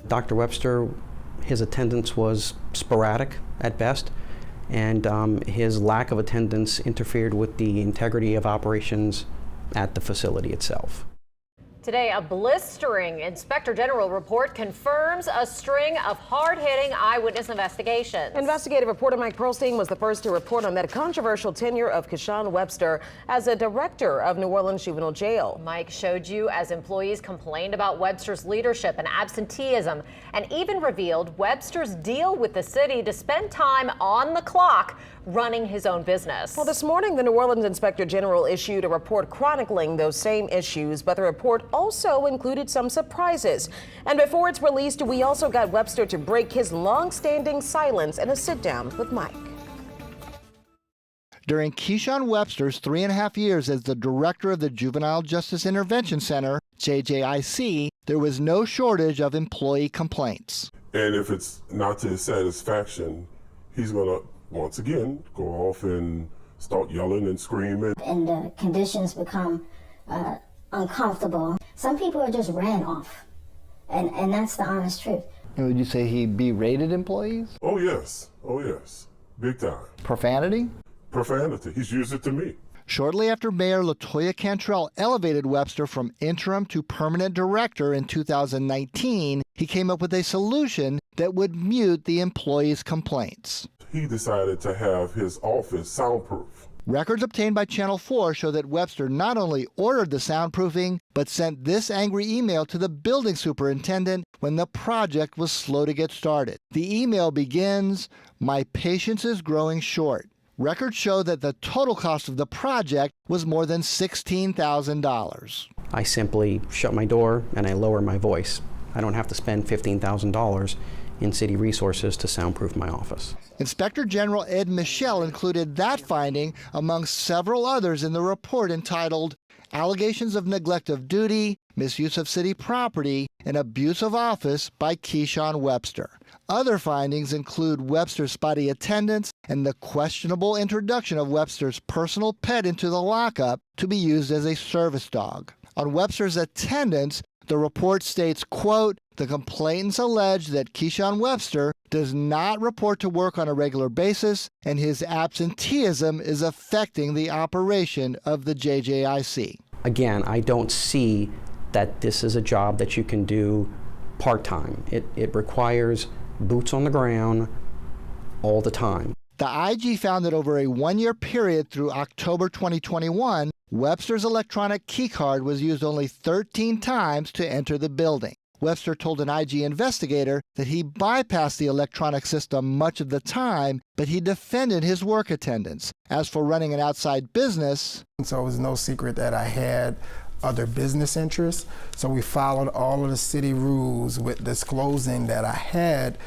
Dr. Webster, his attendance was sporadic at best, and his lack of attendance interfered with the integrity of operations at the facility itself. Today, a blistering Inspector General report confirms a string of hard-hitting eyewitness investigations. Investigative reporter Mike-Perlstein was the first to report on that controversial tenure of Kyshun Webster as a director of New Orleans Juvenile Jail. Mike showed you as employees complained about Webster's leadership and absenteeism, and even revealed Webster's deal with the city to spend time on the clock running his own business. Well, this morning, the New Orleans Inspector General issued a report chronicling those same issues, but the report also included some surprises. And before it's released, we also got Webster to break his long-standing silence in a sit-down with Mike. During Kyshun Webster's 3.5 years as the director of the Juvenile Justice Intervention Center, JJIC, there was no shortage of employee complaints. And if it's not to his satisfaction, he's going to once again go off and start yelling and screaming. And the conditions become uncomfortable. Some people are just ran off, and that's the honest truth. And would you say he berated employees? Oh yes, big time. Profanity? Profanity, he's used it to me. Shortly after Mayor LaToya Cantrell elevated Webster from interim to permanent director in 2019, he came up with a solution that would mute the employees' complaints. He decided to have his office soundproof. Records obtained by Channel 4 show that Webster not only ordered the soundproofing, but sent this angry email to the building superintendent when the project was slow to get started. The email begins, "My patience is growing short." Records show that the total cost of the project was more than $16,000. I simply shut my door and I lower my voice. I don't have to spend $15,000 in city resources to soundproof my office. Inspector General Ed Michel included that finding among several others in the report entitled Allegations of Neglect of Duty, Misuse of City Property, and Abuse of Office by Kyshun Webster. Other findings include Webster's spotty attendance and the questionable introduction of Webster's personal pet into the lockup to be used as a service dog. On Webster's attendance, the report states, quote, "The complainants allege that Kyshun Webster does not report to work on a regular basis, and his absenteeism is affecting the operation of the JJIC." Again, I don't see that this is a job that you can do part-time. It requires boots on the ground all the time. The IG found that over a 1-year period through October 2021, Webster's electronic keycard was used only 13 times to enter the building. Webster told an IG investigator that he bypassed the electronic system much of the time, but he defended his work attendance. As for running an outside business, so it was no secret that I had other business interests, so we followed all of the city rules with disclosing that I had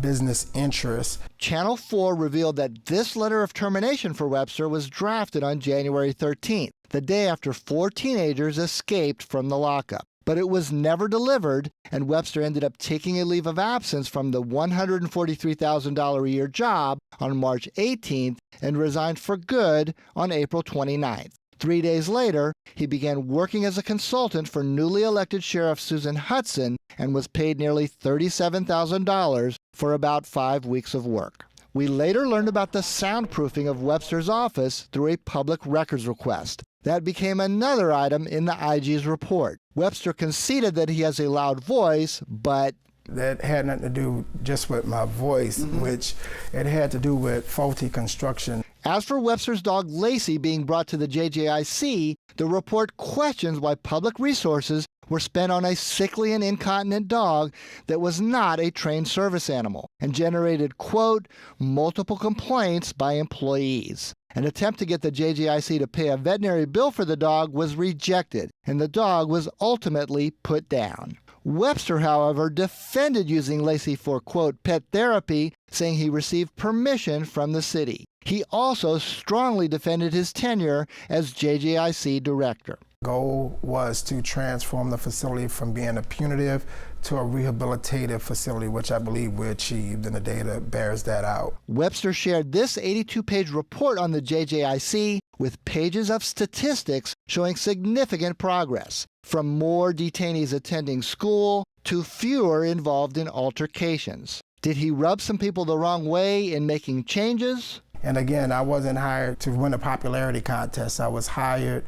business interests. Channel 4 revealed that this letter of termination for Webster was drafted on January 13th, the day after 4 teenagers escaped from the lockup. But it was never delivered, and Webster ended up taking a leave of absence from the $143,000 a year job on March 18th and resigned for good on April 29th. 3 days later, he began working as a consultant for newly elected Sheriff Susan Hudson and was paid nearly $37,000 for about 5 weeks of work. We later learned about the soundproofing of Webster's office through a public records request. That became another item in the IG's report. Webster conceded that he has a loud voice, but that had nothing to do just with my voice, which it had to do with faulty construction. As for Webster's dog Lacey being brought to the JJIC, the report questions why public resources were spent on a sickly and incontinent dog that was not a trained service animal and generated, quote, multiple complaints by employees. An attempt to get the JJIC to pay a veterinary bill for the dog was rejected, and the dog was ultimately put down. Webster, however, defended using Lacey for, quote, pet therapy, saying he received permission from the city. He also strongly defended his tenure as JJIC director. Goal was to transform the facility from being a punitive to a rehabilitative facility, which I believe we achieved, and the data bears that out. Webster shared this 82-page report on the JJIC with pages of statistics showing significant progress, from more detainees attending school to fewer involved in altercations. Did he rub some people the wrong way in making changes? And again, I wasn't hired to win a popularity contest. I was hired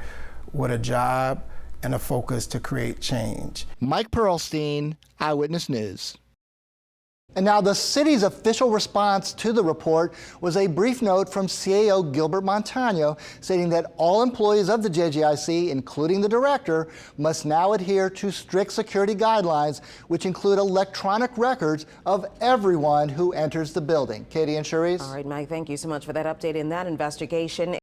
with a job and a focus to create change. Mike-Perlstein, Eyewitness News. And now the city's official response to the report was a brief note from CAO Gilbert Montano stating that all employees of the JGIC, including the director, must now adhere to strict security guidelines, which include electronic records of everyone who enters the building. Katie and Cherise? All right, Mike, thank you so much for that update in that investigation.